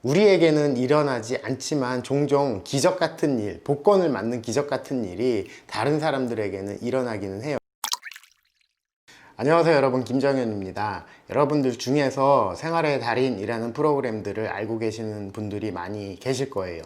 우리에게는 일어나지 않지만 종종 기적 같은 일, 복권을 맞는 기적 같은 일이 다른 사람들에게는 일어나기는 해요. 안녕하세요 여러분, 김정현입니다. 여러분들 중에서 생활의 달인이라는 프로그램들을 알고 계시는 분들이 많이 계실 거예요.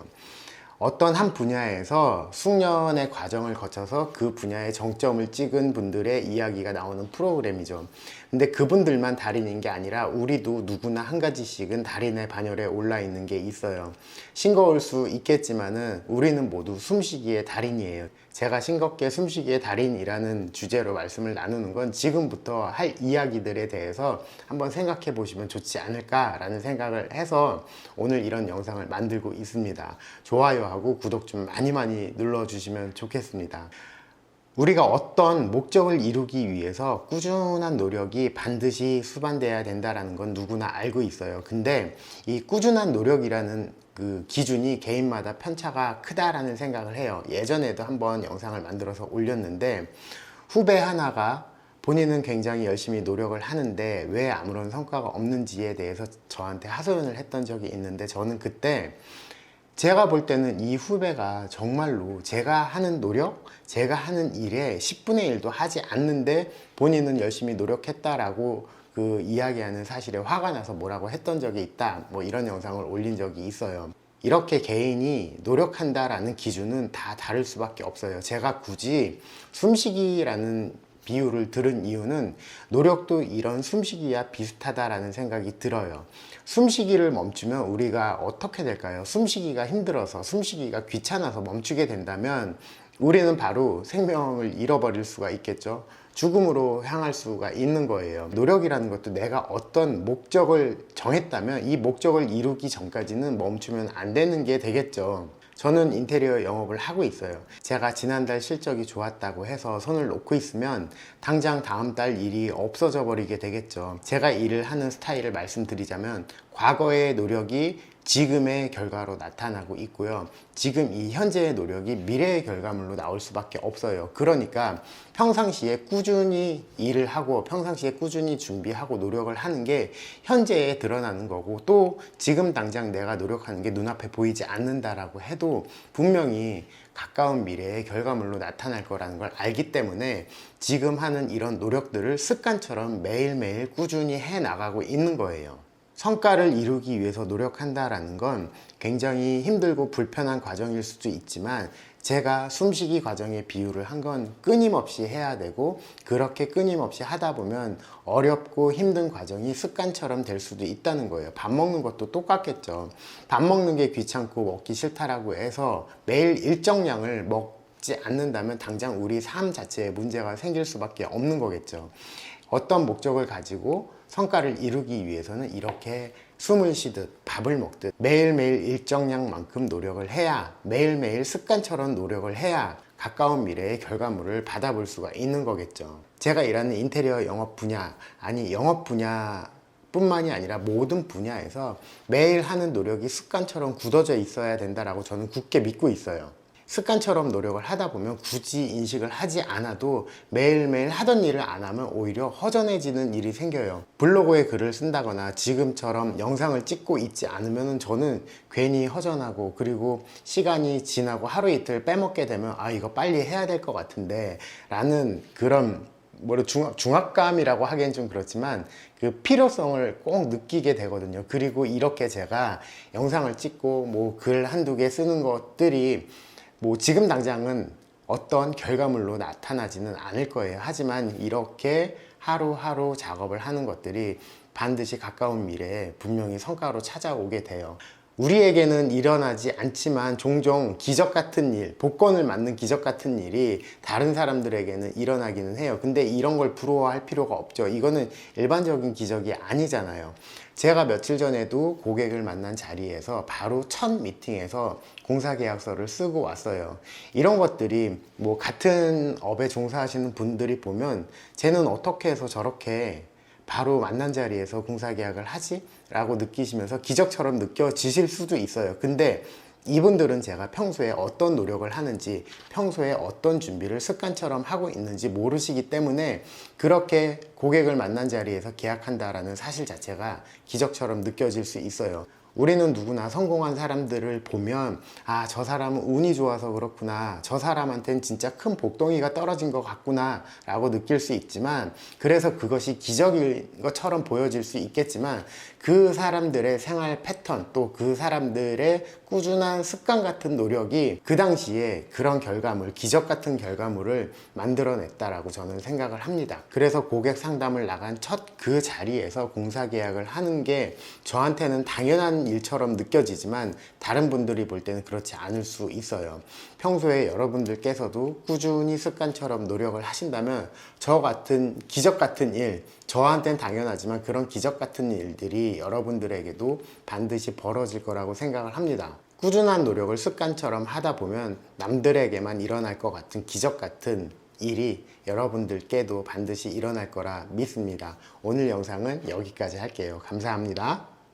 어떤 한 분야에서 수년의 과정을 거쳐서 그 분야의 정점을 찍은 분들의 이야기가 나오는 프로그램이죠. 근데 그분들만 달인인 게 아니라 우리도 누구나 한 가지씩은 달인의 반열에 올라 있는 게 있어요. 싱거울 수 있겠지만은 우리는 모두 숨쉬기의 달인이에요. 제가 싱겁게 숨쉬기의 달인이라는 주제로 말씀을 나누는 건 지금부터 할 이야기들에 대해서 한번 생각해 보시면 좋지 않을까라는 생각을 해서 오늘 이런 영상을 만들고 있습니다. 좋아요하고 구독 좀 많이 눌러주시면 좋겠습니다. 우리가 어떤 목적을 이루기 위해서 꾸준한 노력이 반드시 수반돼야 된다는 건 누구나 알고 있어요. 근데 이 꾸준한 노력이라는 그 기준이 개인마다 편차가 크다라는 생각을 해요. 예전에도 한번 영상을 만들어서 올렸는데, 후배 하나가 본인은 굉장히 열심히 노력을 하는데 왜 아무런 성과가 없는지에 대해서 저한테 하소연을 했던 적이 있는데, 저는 그때 제가 볼 때는 이 후배가 정말로 제가 하는 노력, 제가 하는 일에 10분의 1도 하지 않는데 본인은 열심히 노력했다라고 그 이야기하는 사실에 화가 나서 뭐라고 했던 적이 있다, 뭐 이런 영상을 올린 적이 있어요. 이렇게 개인이 노력한다라는 기준은 다 다를 수밖에 없어요. 제가 굳이 숨쉬기라는 비유를 들은 이유는 노력도 이런 숨쉬기와 비슷하다라는 생각이 들어요. 숨쉬기를 멈추면 우리가 어떻게 될까요? 숨쉬기가 힘들어서, 숨쉬기가 귀찮아서 멈추게 된다면 우리는 바로 생명을 잃어버릴 수가 있겠죠. 죽음으로 향할 수가 있는 거예요. 노력이라는 것도 내가 어떤 목적을 정했다면 이 목적을 이루기 전까지는 멈추면 안 되는 게 되겠죠. 저는 인테리어 영업을 하고 있어요. 제가 지난달 실적이 좋았다고 해서 손을 놓고 있으면 당장 다음 달 일이 없어져 버리게 되겠죠. 제가 일을 하는 스타일을 말씀드리자면, 과거의 노력이 지금의 결과로 나타나고 있고요. 지금 이 현재의 노력이 미래의 결과물로 나올 수밖에 없어요. 그러니까 평상시에 꾸준히 일을 하고 평상시에 꾸준히 준비하고 노력을 하는 게 현재에 드러나는 거고, 또 지금 당장 내가 노력하는 게 눈앞에 보이지 않는다라고 해도 분명히 가까운 미래의 결과물로 나타날 거라는 걸 알기 때문에 지금 하는 이런 노력들을 습관처럼 매일매일 꾸준히 해 나가고 있는 거예요. 성과를 이루기 위해서 노력한다라는 건 굉장히 힘들고 불편한 과정일 수도 있지만, 제가 숨쉬기 과정에 비유를 한 건 끊임없이 해야 되고, 그렇게 끊임없이 하다 보면 어렵고 힘든 과정이 습관처럼 될 수도 있다는 거예요. 밥 먹는 것도 똑같겠죠. 밥 먹는 게 귀찮고 먹기 싫다라고 해서 매일 일정량을 먹지 않는다면 당장 우리 삶 자체에 문제가 생길 수밖에 없는 거겠죠. 어떤 목적을 가지고 성과를 이루기 위해서는 이렇게 숨을 쉬듯 밥을 먹듯 매일매일 일정량만큼 노력을 해야, 매일매일 습관처럼 노력을 해야 가까운 미래의 결과물을 받아볼 수가 있는 거겠죠. 제가 일하는 인테리어 영업 분야, 아니 영업 분야 뿐만이 아니라 모든 분야에서 매일 하는 노력이 습관처럼 굳어져 있어야 된다라고 저는 굳게 믿고 있어요. 습관처럼 노력을 하다 보면 굳이 인식을 하지 않아도 매일매일 하던 일을 안 하면 오히려 허전해지는 일이 생겨요. 블로그에 글을 쓴다거나 지금처럼 영상을 찍고 있지 않으면 저는 괜히 허전하고, 그리고 시간이 지나고 하루 이틀 빼먹게 되면 이거 빨리 해야 될 것 같은데 라는 그런 중압감이라고 하기엔 좀 그렇지만 그 필요성을 꼭 느끼게 되거든요. 그리고 이렇게 제가 영상을 찍고 뭐 글 한두 개 쓰는 것들이 지금 당장은 어떤 결과물로 나타나지는 않을 거예요. 하지만 이렇게 하루하루 작업을 하는 것들이 반드시 가까운 미래에 분명히 성과로 찾아오게 돼요. 우리에게는 일어나지 않지만 종종 기적 같은 일, 복권을 맞는 기적 같은 일이 다른 사람들에게는 일어나기는 해요. 근데 이런 걸 부러워할 필요가 없죠. 이거는 일반적인 기적이 아니잖아요. 제가 며칠 전에도 고객을 만난 자리에서 바로 첫 미팅에서 공사계약서를 쓰고 왔어요. 이런 것들이 같은 업에 종사하시는 분들이 보면 쟤는 어떻게 해서 저렇게 바로 만난 자리에서 공사계약을 하지? 라고 느끼시면서 기적처럼 느껴지실 수도 있어요. 근데 이분들은 제가 평소에 어떤 노력을 하는지, 평소에 어떤 준비를 습관처럼 하고 있는지 모르시기 때문에 그렇게 고객을 만난 자리에서 계약한다라는 사실 자체가 기적처럼 느껴질 수 있어요. 우리는 누구나 성공한 사람들을 보면 아, 저 사람은 운이 좋아서 그렇구나, 저 사람한테는 진짜 큰 복덩이가 떨어진 것 같구나 라고 느낄 수 있지만, 그래서 그것이 기적인 것처럼 보여질 수 있겠지만 그 사람들의 생활 패턴, 또 그 사람들의 꾸준한 습관 같은 노력이 그 당시에 그런 결과물, 기적 같은 결과물을 만들어냈다라고 저는 생각을 합니다. 그래서 고객 상담을 나간 첫 그 자리에서 공사 계약을 하는 게 저한테는 당연한 일처럼 느껴지지만 다른 분들이 볼 때는 그렇지 않을 수 있어요. 평소에 여러분들께서도 꾸준히 습관처럼 노력을 하신다면 저 같은 기적 같은 일, 저한테는 당연하지만 그런 기적 같은 일들이 여러분들에게도 반드시 벌어질 거라고 생각을 합니다. 꾸준한 노력을 습관처럼 하다 보면 남들에게만 일어날 것 같은 기적 같은 일이 여러분들께도 반드시 일어날 거라 믿습니다. 오늘 영상은 여기까지 할게요. 감사합니다.